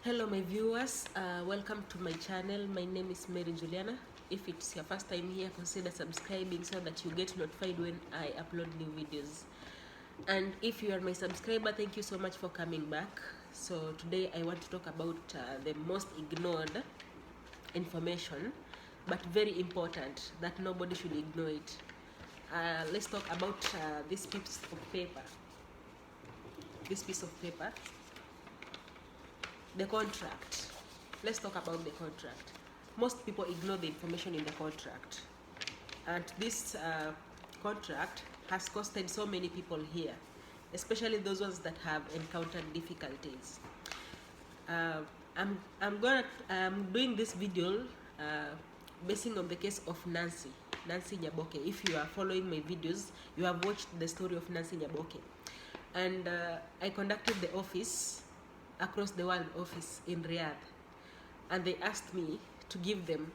Hello my viewers, welcome to my channel. My name is Mary Juliana. If it's your first time here, consider subscribing so that you get notified when I upload new videos. And if you are my subscriber, thank you so much for coming back. So today I want to talk about the most ignored information, but very important, that nobody should ignore it. Let's talk about this piece of paper. This piece of paper, the contract. Let's talk about the contract. Most people ignore the information in the contract, and this contract has costed so many people here, especially those ones that have encountered difficulties. I'm doing this video basing on the case of Nancy Nyaboke. If you are following my videos, you have watched the story of Nancy Nyaboke, and I conducted the office, across the world office in Riyadh, and they asked me to give them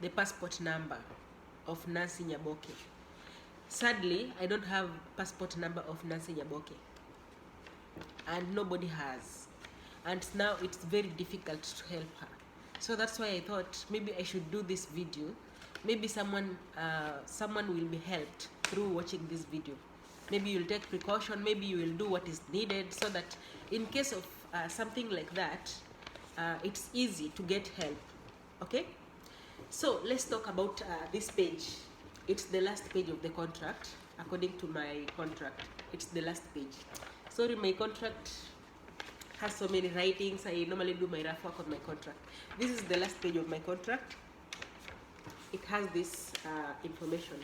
the passport number of Nancy Nyaboke. Sadly, I don't have passport number of Nancy Nyaboke, and nobody has, and now it's very difficult to help her. So that's why I thought maybe I should do this video. Maybe someone will be helped through watching this video. Maybe you'll take precaution, maybe you will do what is needed, so that in case of something like that, it's easy to get help. Okay, so let's talk about this page. It's the last page of the contract. According to my contract, it's the last page. Sorry, my contract has so many writings. I normally do my rough work on my contract. This is the last page of my contract. It has this information.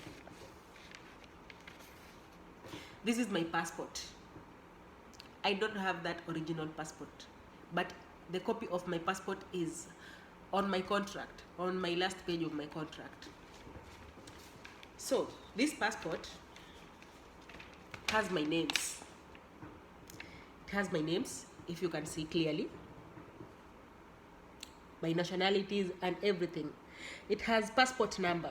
This is my passport. I don't have that original passport, but the copy of my passport is on my contract, on my last page of my contract. So this passport has my names. It has my names, if you can see clearly, my nationalities and everything. It has passport number.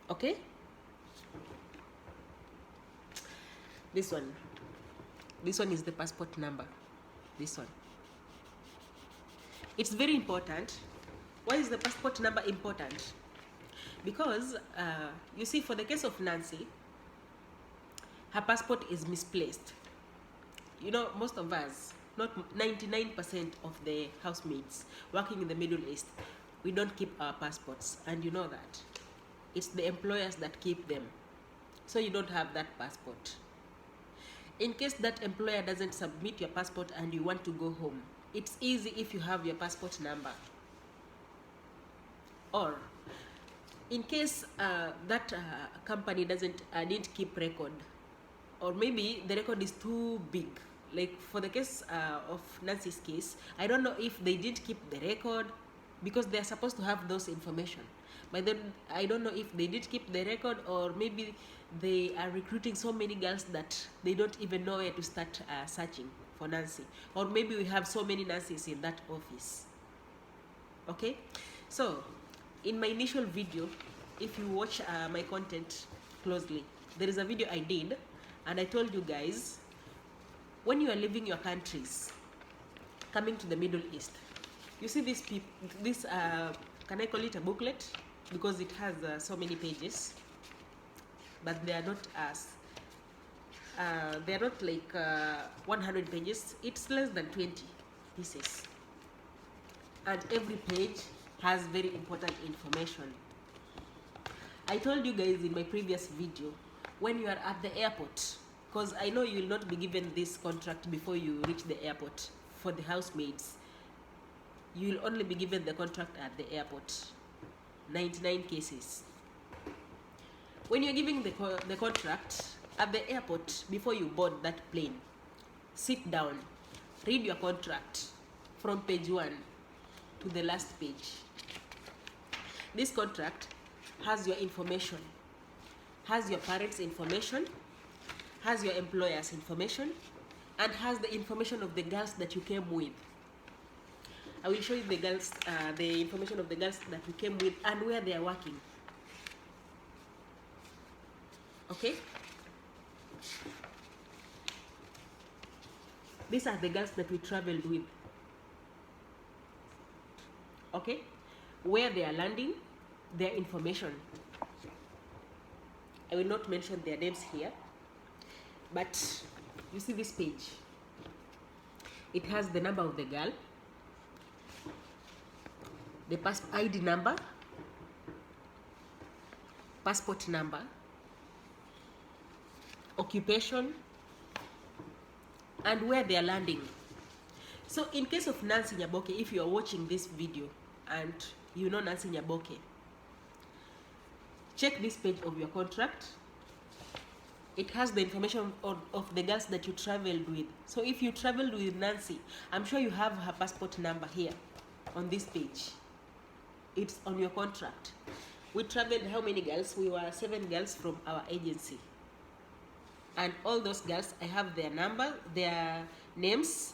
Okay, this one is the passport number. This one, it's very important. Why is the passport number important? Because you see, for the case of Nancy, her passport is misplaced. You know, most of us, not 99% of the housemates working in the Middle East, we don't keep our passports, and you know that. It's the employers that keep them. So you don't have that passport. In case that employer doesn't submit your passport and you want to go home, it's easy if you have your passport number. Or in case that company didn't keep record, or maybe the record is too big. Like for the case of Nancy's case, I don't know if they didn't keep the record, because they're supposed to have those information. But then I don't know if they did keep the record, or maybe they are recruiting so many girls that they don't even know where to start searching for Nancy. Or maybe we have so many Nancys in that office. Okay, so in my initial video, if you watch my content closely, there is a video I did, and I told you guys, when you are leaving your countries, coming to the Middle East, you see these people, this can I call it a booklet, because it has so many pages, but they are not they are not like 100 pages. It's less than 20 pieces, and every page has very important information. I told you guys in my previous video, when you are at the airport, because I know you will not be given this contract before you reach the airport. For the housemaids, you will only be given the contract at the airport, 99 cases. When you're giving the contract at the airport, before you board that plane, sit down, read your contract from page 1 to the last page. This contract has your information, has your parents' information, has your employer's information, and has the information of the girls that you came with. I will show you the girls, the information of the girls that we came with and where they are working. Okay? These are the girls that we traveled with. Okay, where they are landing, their information. I will not mention their names here, but you see this page. It has the number of the girl, the ID number, passport number, occupation, and where they are landing. So in case of Nancy Nyaboke, if you are watching this video and you know Nancy Nyaboke, check this page of your contract. It has the information of the girls that you traveled with. So if you traveled with Nancy, I'm sure you have her passport number here on this page. It's on your contract. We traveled how many girls? We were 7 girls from our agency. And all those girls, I have their number, their names,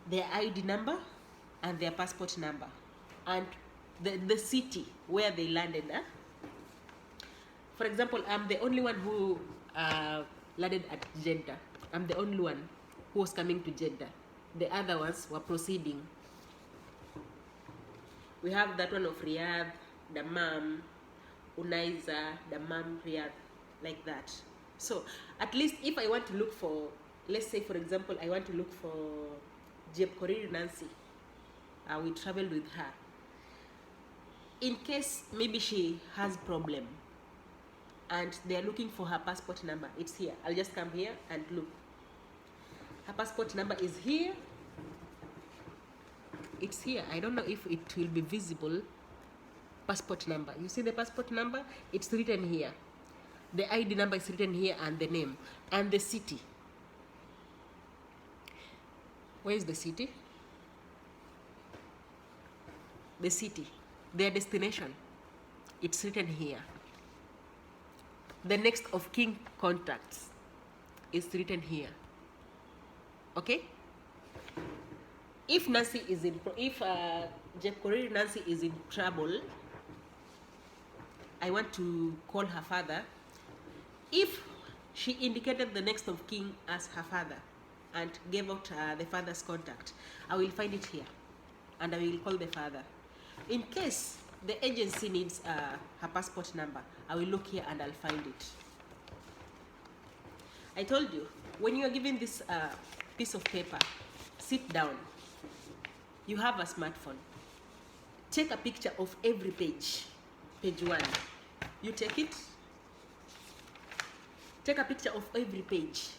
their ID number, and their passport number. And the city where they landed. For example, I'm the only one who landed at Jeddah. I'm the only one who was coming to Jeddah. The other ones were proceeding. We have that one of Riyadh, Dammam, Unaiza, Dammam, Riyadh, like that. So at least if I want to look for, let's say for example, I want to look for Jeb Korir Nancy, we traveled with her. In case maybe she has problem and they are looking for her passport number, it's here. I'll just come here and look. Her passport number is here. It's here. I don't know if it will be visible. Passport number. You see the passport number? It's written here. The ID number is written here, and the name and the city. Where is the city? The city, their destination. It's written here. The next of kin contacts is written here. Okay. If Nancy is in, if Jeb Korir Nancy is in trouble, I want to call her father. If she indicated the next of kin as her father and gave out the father's contact, I will find it here and I will call the father. In case the agency needs her passport number, I will look here and I'll find it. I told you, when you are given this piece of paper, sit down. You have a smartphone. Take a picture of every page. Page 1. You take it. Take a picture of every page.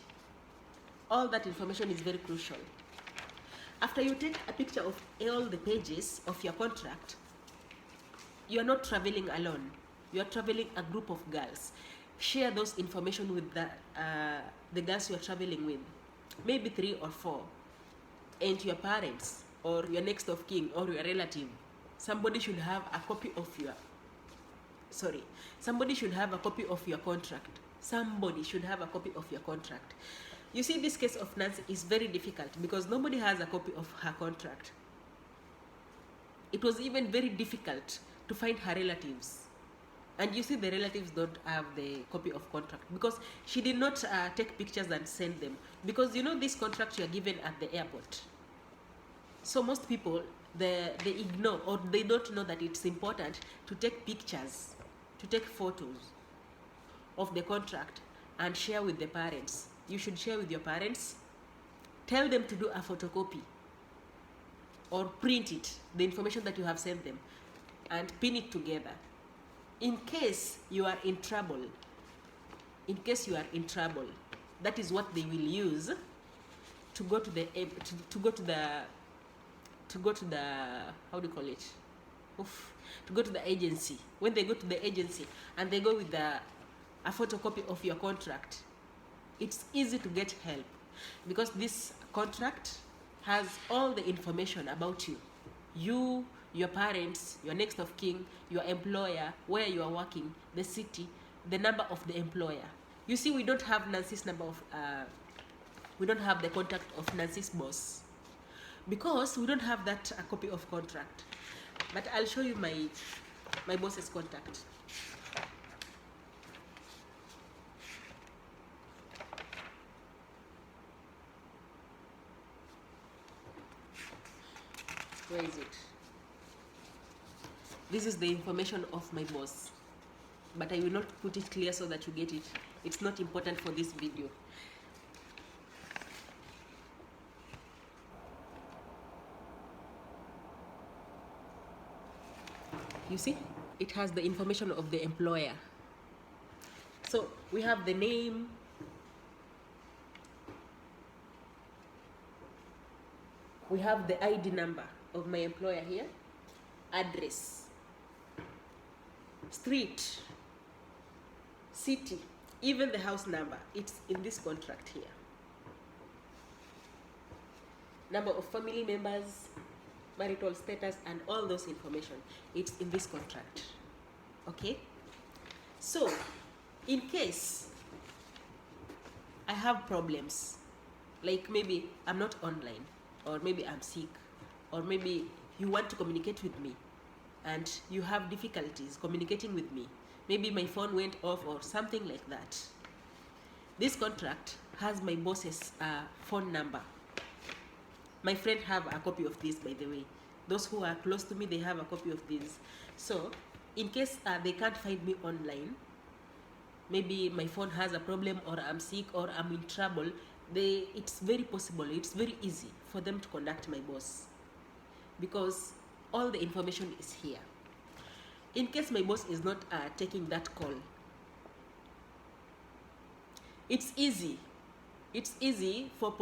All that information is very crucial. After you take a picture of all the pages of your contract, you are not traveling alone. You are traveling a group of girls. Share those information with the girls you are traveling with. Maybe 3 or 4. And your parents or your next of kin or your relative. Somebody should have a copy of your, somebody should have a copy of your contract. Somebody should have a copy of your contract. You see, this case of Nancy is very difficult because nobody has a copy of her contract. It was even very difficult to find her relatives. And you see, the relatives don't have the copy of contract because she did not take pictures and send them. Because you know, this contract you are given at the airport. So most people, they ignore or they don't know that it's important to take pictures, to take photos of the contract and share with the parents. You should share with your parents. Tell them to do a photocopy or print it, the information that you have sent them, and pin it together. In case you are in trouble, that is what they will use to go to the how do you call it? To go to the agency. When they go to the agency and they go with a photocopy of your contract, it's easy to get help because this contract has all the information about you, your parents, your next of kin, your employer, where you are working, the city, the number of the employer. You see, we don't have Nancy's number of, we don't have the contact of Nancy's boss because we don't have that copy of contract. But I'll show you my boss's contact. Where is it? This is the information of my boss, but I will not put it clear so that you get it. It's not important for this video. You see, it has the information of the employer. So we have the name, we have the ID number of my employer here, address, street, city, even the house number. It's in this contract here. Number of family members, marital status, and all those information. It's in this contract. Okay? So, in case I have problems, like maybe I'm not online, or maybe I'm sick, or maybe you want to communicate with me and you have difficulties communicating with me, maybe my phone went off or something like that, this contract has my boss's phone number. My friend have a copy of this, by the way. Those who are close to me, they have a copy of this. So in case they can't find me online, maybe my phone has a problem, or I'm sick, or I'm in trouble, it's very possible, it's very easy for them to contact my boss, because all the information is here. In case my boss is not taking that call, it's easy for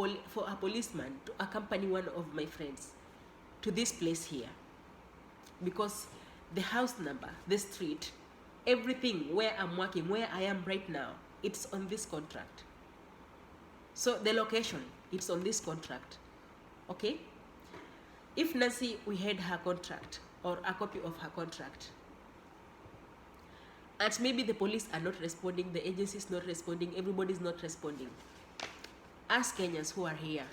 a policeman to accompany one of my friends to this place here, because the house number, the street, everything, where I'm working, where I am right now, it's on this contract. So the location, it's on this contract. Okay? If Nancy, we had her contract or a copy of her contract, and maybe the police are not responding, the agency is not responding, everybody's not responding, us Kenyans who are here,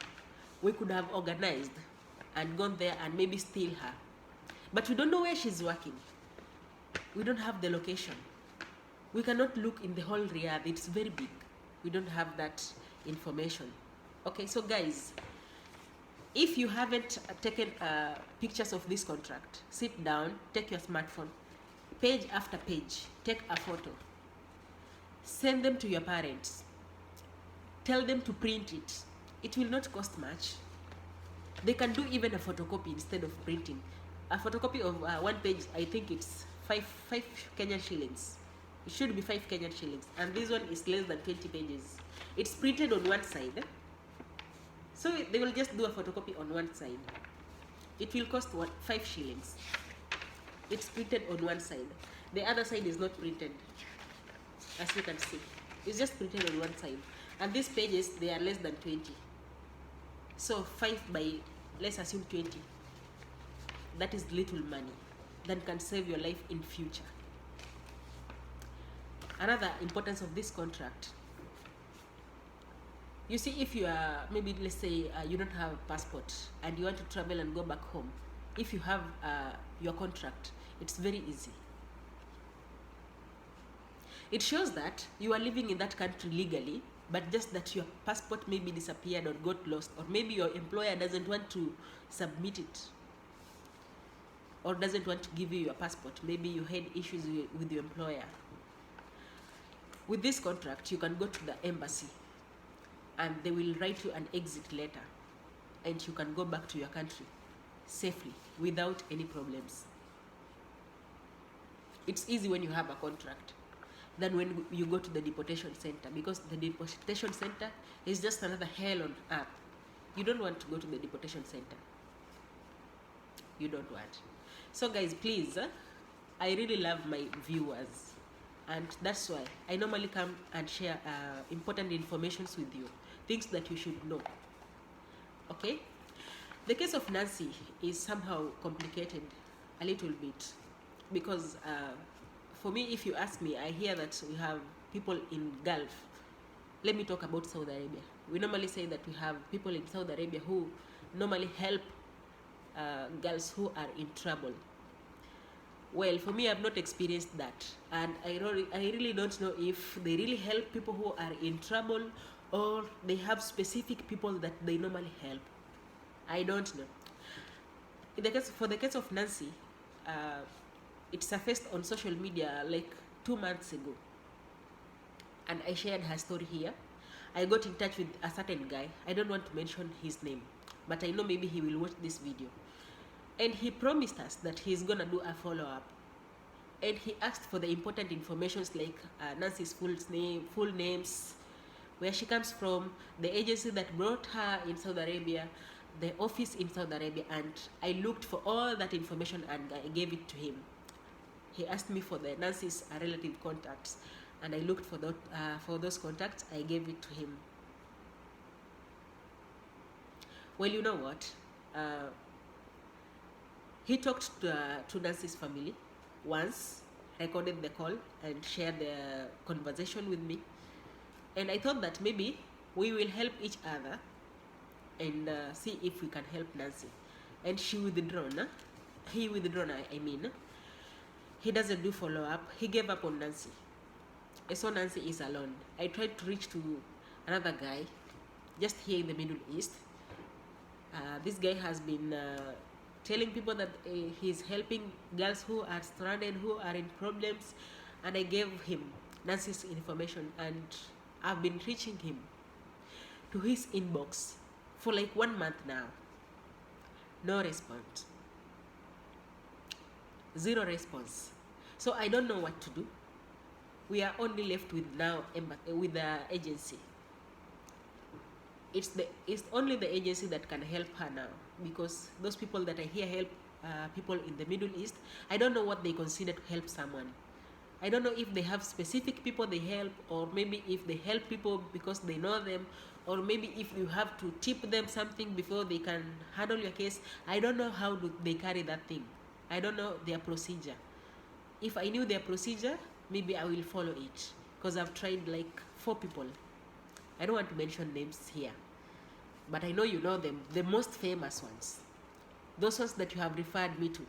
we could have organized and gone there and maybe steal her. But we don't know where she's working. We don't have the location. We cannot look in the whole Riyadh. It's very big. We don't have that information. Okay, so guys, if you haven't taken pictures of this contract, sit down, take your smartphone, page after page, take a photo, send them to your parents, tell them to print it. It will not cost much. They can do even a photocopy instead of printing. A photocopy of one page, I think it's 5 Kenyan shillings. It should be 5 Kenyan shillings. And this one is less than 20 pages. It's printed on one side. So they will just do a photocopy on one side. It will cost 5 shillings. It's printed on one side. The other side is not printed, as you can see. It's just printed on one side. And these pages, they are less than 20. So 5 by, let's assume 20. That is little money that can save your life in future. Another importance of this contract, you see, if you are, maybe let's say you don't have a passport and you want to travel and go back home, if you have your contract, it's very easy. It shows that you are living in that country legally, but just that your passport maybe disappeared or got lost, or maybe your employer doesn't want to submit it, or doesn't want to give you your passport. Maybe you had issues with your employer. With this contract, you can go to the embassy and they will write you an exit letter, and you can go back to your country safely without any problems. It's easy when you have a contract than when you go to the deportation center, because the deportation center is just another hell on earth. You don't want to go to the deportation center. You don't want. So guys, please, I really love my viewers, and that's why I normally come and share important informations with you, things that you should know. Okay? The case of Nancy is somehow complicated a little bit, because for me, if you ask me, I hear that we have people in Gulf. Let me talk about Saudi Arabia. We normally say that we have people in Saudi Arabia who normally help girls who are in trouble. Well, for me, I've not experienced that, and I really don't know if they really help people who are in trouble, or they have specific people that they normally help. I don't know. For the case of Nancy, uh, it surfaced on social media like 2 months ago, and I shared her story here. I got in touch with a certain guy. I don't want to mention his name, but I know maybe he will watch this video. And he promised us that he's gonna do a follow-up. And he asked for the important informations like Nancy's full names, where she comes from, the agency that brought her in Saudi Arabia, the office in Saudi Arabia, and I looked for all that information and I gave it to him. He asked me for the Nancy's relative contacts, and I looked for those contacts. I gave it to him. Well, you know what? He talked to Nancy's family once, recorded the call, and shared the conversation with me. And I thought that maybe we will help each other and see if we can help Nancy. And she withdrawn. He withdrawn, I mean. He doesn't do follow-up. He gave up on Nancy. I saw Nancy is alone. I tried to reach to another guy just here in the Middle East. This guy has been telling people that he's helping girls who are stranded, who are in problems, and I gave him Nancy's information, and I've been reaching him to his inbox for like 1 month now. No response. Zero response. So I don't know what to do. We are only left with now with the agency. It's only the agency that can help her now, because those people that I hear help people in the Middle East, I don't know what they consider to help someone. I don't know if they have specific people they help, or maybe if they help people because they know them, or maybe if you have to tip them something before they can handle your case. I don't know how do they carry that thing. I don't know their procedure. If I knew their procedure, maybe I will follow it, because I've tried like 4 people. I don't want to mention names here, but I know you know them, the most famous ones, those ones that you have referred me to.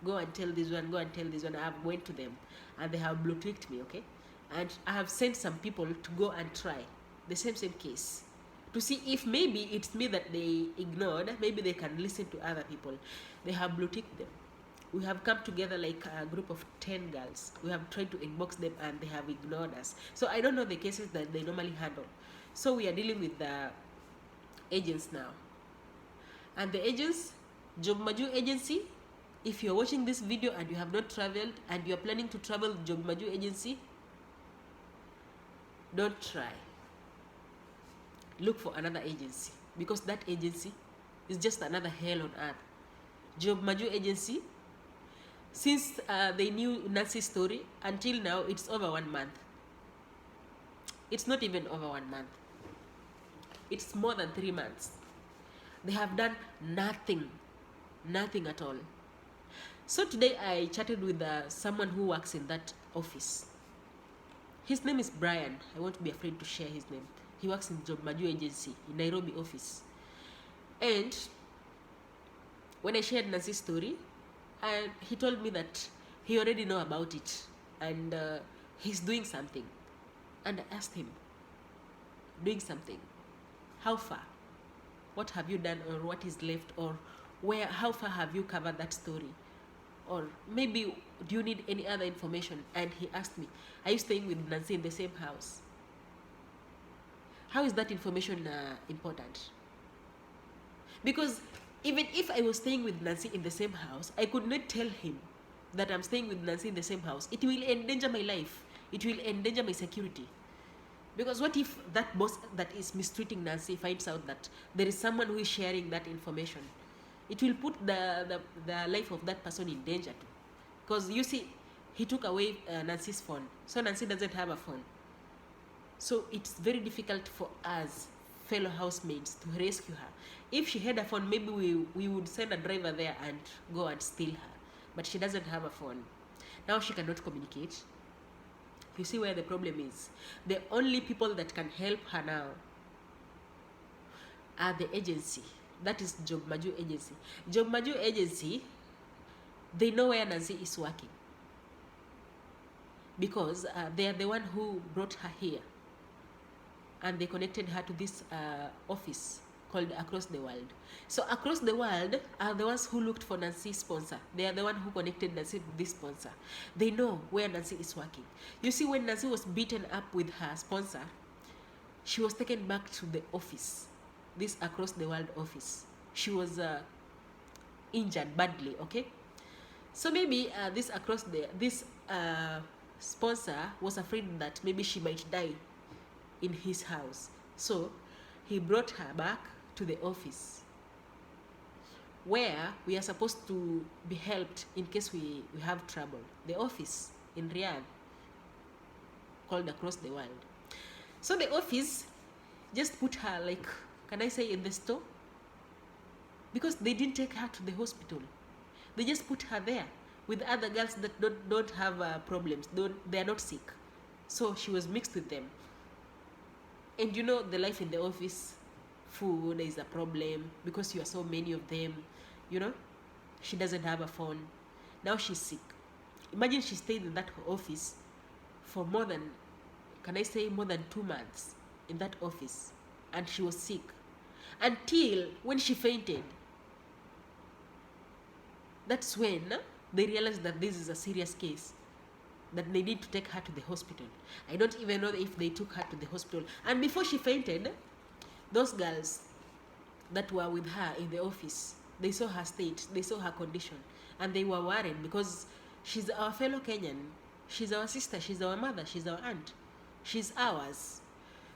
Go and tell this one, go and tell this one. I have went to them and they have blue ticked me, okay? And I have sent some people to go and try the same case to see if maybe it's me that they ignored. Maybe they can listen to other people. They have blue ticked them. We have come together like a group of 10 girls. We have tried to inbox them and they have ignored us. So I don't know the cases that they normally handle. So we are dealing with the agents now. And the agents, Majuu Agency, if you're watching this video and you have not traveled and you're planning to travel Majuu Agency, don't try. Look for another agency, because that agency is just another hell on earth. Majuu Agency, since they knew Nancy's story, until now it's over 1 month. It's not even over 1 month. It's more than 3 months. They have done nothing at all. So today I chatted with someone who works in that office. His name is Brian. I won't be afraid to share his name. He works in Majuu Agency in Nairobi office. And when I shared Nancy's story, and he told me that he already know about it, and he's doing something. And I asked him, doing something? How far? What have you done, or what is left, or how far have you covered that story? Or maybe do you need any other information? And he asked me, are you staying with Nancy in the same house? How is that information important? Because even if I was staying with Nancy in the same house, I could not tell him that I'm staying with Nancy in the same house. It will endanger my life. It will endanger my security. Because what if that boss that is mistreating Nancy finds out that there is someone who is sharing that information? It will put the life of that person in danger too. Because you see, he took away Nancy's phone. So Nancy doesn't have a phone. So it's very difficult for us, fellow housemates, to rescue her. If she had a phone, maybe we would send a driver there and go and steal her. But she doesn't have a phone. Now she cannot communicate. You see where the problem is. The only people that can help her now are the agency. That is Majuu Agency. Majuu Agency, they know where Nancy is working, because they are the one who brought her here, and they connected her to this office called Across the World. So Across the World are the ones who looked for Nancy's sponsor. They are the one who connected Nancy to this sponsor. They know where Nancy is working. You see, when Nancy was beaten up with her sponsor, she was taken back to the office, this Across the World office. She was injured badly, okay? So maybe this sponsor was afraid that maybe she might die in his house. So he brought her back to the office where we are supposed to be helped in case we have trouble. The office in Riyadh called Across the World. So the office just put her, like, can I say, in the store? Because they didn't take her to the hospital. They just put her there with other girls that don't have problems. They are not sick. So she was mixed with them. And you know, the life in the office, food is a problem because you are so many of them. You know, she doesn't have a phone. Now she's sick. Imagine she stayed in that office for more than 2 months in that office, and she was sick until when she fainted. That's when they realized that this is a serious case, that they need to take her to the hospital. I don't even know if they took her to the hospital. And before she fainted, those girls that were with her in the office, they saw her state, they saw her condition, and they were worried because she's our fellow Kenyan. She's our sister, she's our mother, she's our aunt, she's ours.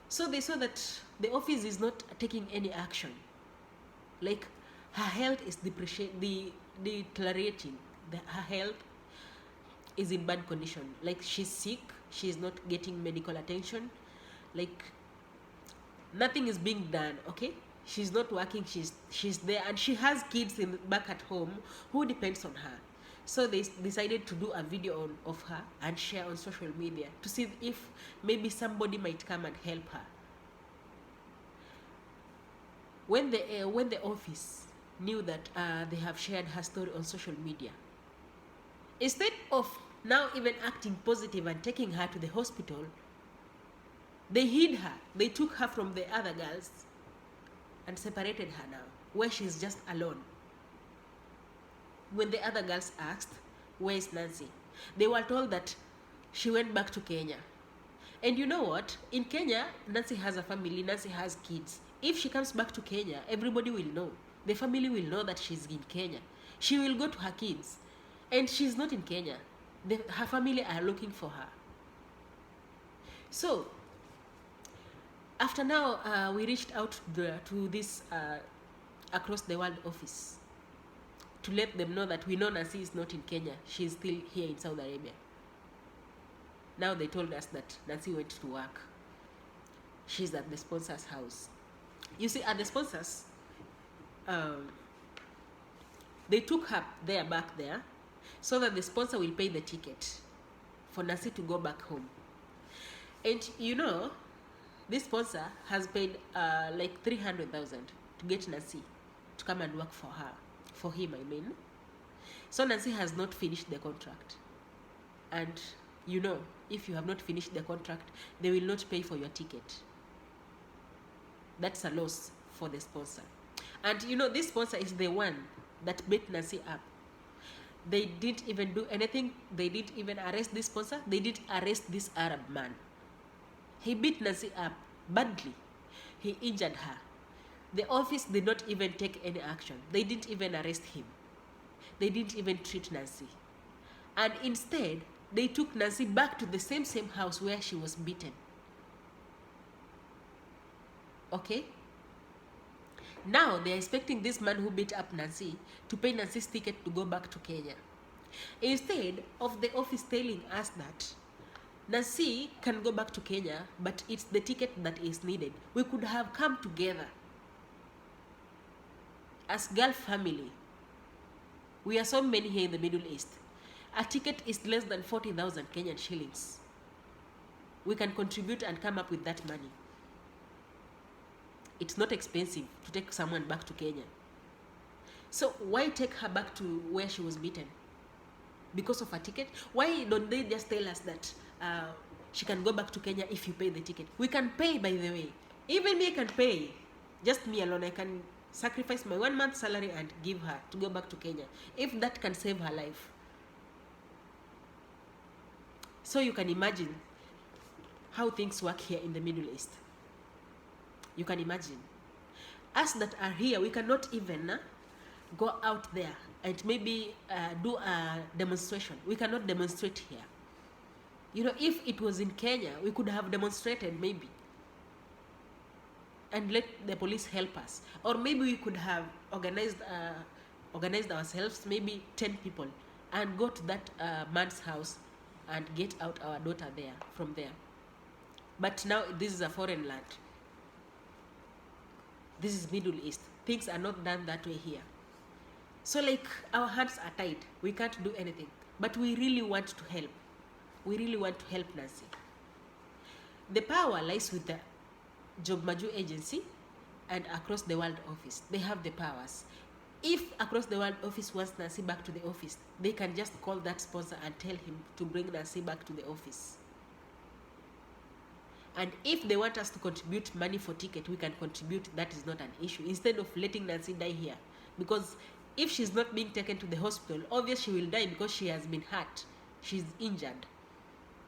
So they saw that the office is not taking any action. Like, her health is deteriorating. Her health is in bad condition. Like, she's sick, she's not getting medical attention. Like, nothing is being done, okay? She's not working, she's there, and she has kids back at home who depends on her. So they decided to do a video of her and share on social media to see if maybe somebody might come and help her. When the office knew that they have shared her story on social media, instead of now even acting positive and taking her to the hospital, they hid her. They took her from the other girls and separated her now, where she's just alone. When the other girls asked, where is Nancy? They were told that she went back to Kenya. And you know what? In Kenya, Nancy has a family, Nancy has kids. If she comes back to Kenya, everybody will know. The family will know that she's in Kenya. She will go to her kids. And she's not in Kenya. Her family are looking for her. So, after now, we reached out to this Across the World office to let them know that we know Nancy is not in Kenya. She's still here in Saudi Arabia. Now they told us that Nancy went to work. She's at the sponsor's house. You see, at the sponsors, they took her back there, so that the sponsor will pay the ticket for Nancy to go back home. And you know, this sponsor has paid like 300,000 to get Nancy to come and work for him, I mean. So Nancy has not finished the contract. And you know, if you have not finished the contract, they will not pay for your ticket. That's a loss for the sponsor. And you know, this sponsor is the one that beat Nancy up. They didn't even do anything. They didn't even arrest this sponsor. They didn't arrest this Arab man. He beat Nancy up badly. He injured her. The office did not even take any action. They didn't even arrest him. They didn't even treat Nancy. And instead, they took Nancy back to the same house where she was beaten. Okay? Now they are expecting this man who beat up Nancy to pay Nancy's ticket to go back to Kenya. Instead of the office telling us that Nancy can go back to Kenya, but it's the ticket that is needed. We could have come together as Gulf family. We are so many here in the Middle East. A ticket is less than 40,000 Kenyan shillings. We can contribute and come up with that money. It's not expensive to take someone back to Kenya. So why take her back to where she was beaten? Because of a ticket? Why don't they just tell us that she can go back to Kenya if you pay the ticket? We can pay, by the way. Even me can pay. Just me alone, I can sacrifice my 1 month salary and give her to go back to Kenya, if that can save her life. So you can imagine how things work here in the Middle East. You can imagine. Us that are here, we cannot even go out there and maybe do a demonstration. We cannot demonstrate here. You know, if it was in Kenya, we could have demonstrated maybe and let the police help us. Or maybe we could have organized ourselves, maybe 10 people, and go to that man's house and get out our daughter from there. But now this is a foreign land. This is Middle East. Things are not done that way here. So like our hands are tied. We can't do anything. But we really want to help. We really want to help Nancy. The power lies with the Majuu Agency and Across the World office. They have the powers. If Across the World office wants Nancy back to the office, they can just call that sponsor and tell him to bring Nancy back to the office. And if they want us to contribute money for ticket, we can contribute. That is not an issue. Instead of letting Nancy die here. Because if she's not being taken to the hospital, obviously she will die because she has been hurt. She's injured.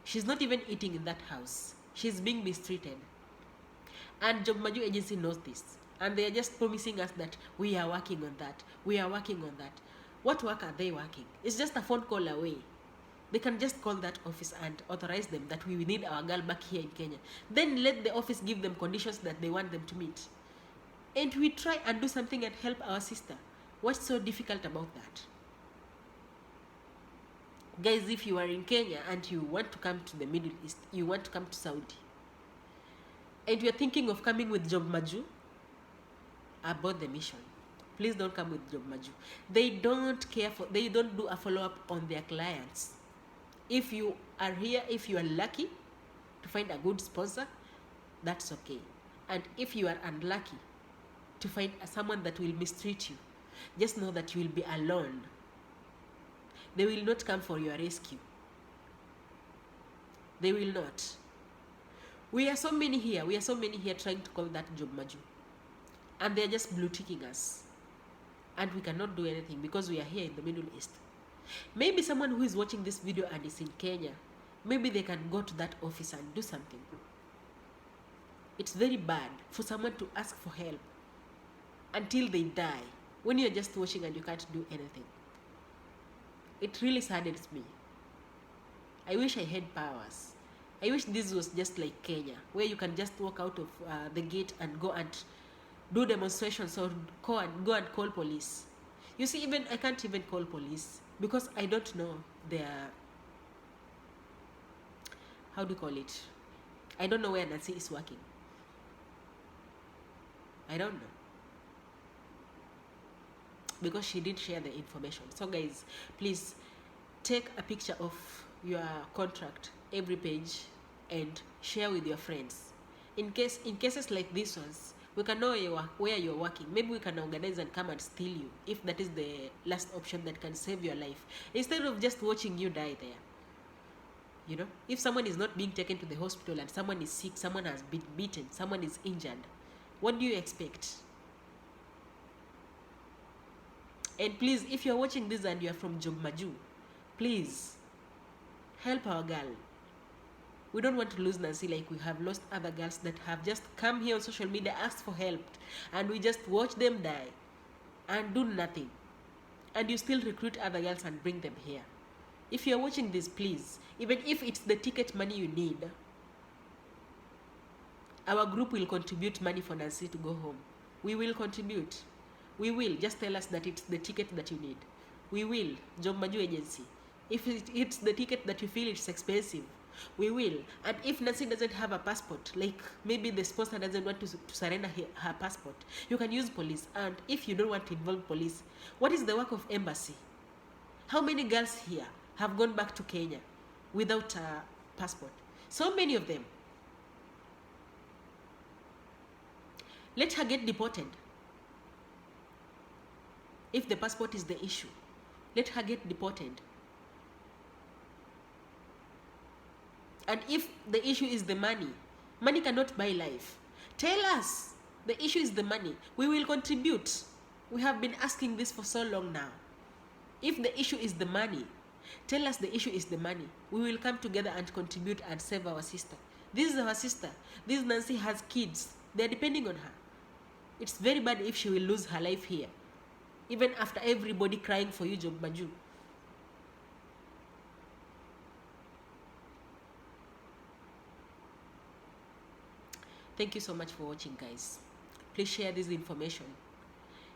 She's not even eating in that house. She's being mistreated. And Majuu Agency knows this. And they are just promising us that we are working on that. We are working on that. What work are they working? It's just a phone call away. They can just call that office and authorize them that we need our girl back here in Kenya. Then let the office give them conditions that they want them to meet. And we try and do something and help our sister. What's so difficult about that? Guys, if you are in Kenya and you want to come to the Middle East, you want to come to Saudi, and you are thinking of coming with Majuu, abort the mission. Please don't come with Majuu. They don't do a follow-up on their clients. If you are here, if you are lucky to find a good sponsor, that's okay. And if you are unlucky to find someone that will mistreat you, just know that you will be alone. They will not come for your rescue. They will not. We are so many here trying to call that Majuu. And they are just blue ticking us. And we cannot do anything because we are here in the Middle East. Maybe someone who is watching this video and is in Kenya, maybe they can go to that office and do something. It's very bad for someone to ask for help until they die when you're just watching and you can't do anything. It really saddens me. I wish I had powers. I wish this was just like Kenya, where you can just walk out of the gate and go and do demonstrations or go and call police. You see, even I can't even call police because I don't know their, how do you call it? I don't know where Nancy is working. I don't know. Because she didn't share the information. So guys, please take a picture of your contract, every page, and share with your friends. In cases like this ones, we can know where you're working. Maybe we can organize and come and steal you, if that is the last option that can save your life, instead of just watching you die there. You know, if someone is not being taken to the hospital and someone is sick, someone has been beaten, someone is injured, what do you expect? And please, if you're watching this and you're from Majuu, please help our girl. We don't want to lose Nancy like we have lost other girls that have just come here on social media, asked for help, and we just watch them die and do nothing. And you still recruit other girls and bring them here. If you're watching this, please, even if it's the ticket money you need, our group will contribute money for Nancy to go home. We will contribute. We will. Just tell us that it's the ticket that you need. We will. Majuu Agency. If it's the ticket that you feel it's expensive, we will. And if Nancy doesn't have a passport, like maybe the sponsor doesn't want to surrender her passport, you can use police. And if you don't want to involve police, what is the work of embassy? How many girls here have gone back to Kenya without a passport? So many of them. Let her get deported. If the passport is the issue, let her get deported. And if the issue is the money, money cannot buy life. Tell us. The issue is the money. We will contribute. We have been asking this for so long now. If the issue is the money, tell us the issue is the money. We will come together and contribute and save our sister. This is our sister. This Nancy has kids. They're depending on her. It's very bad if she will lose her life here. Even after everybody crying for you, Majuu. Thank you so much for watching, guys. Please share this information.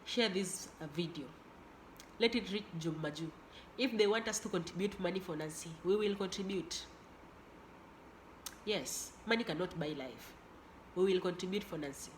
Share this video. Let it reach Majuu. If they want us to contribute money for Nancy, we will contribute. Yes, money cannot buy life. We will contribute for Nancy.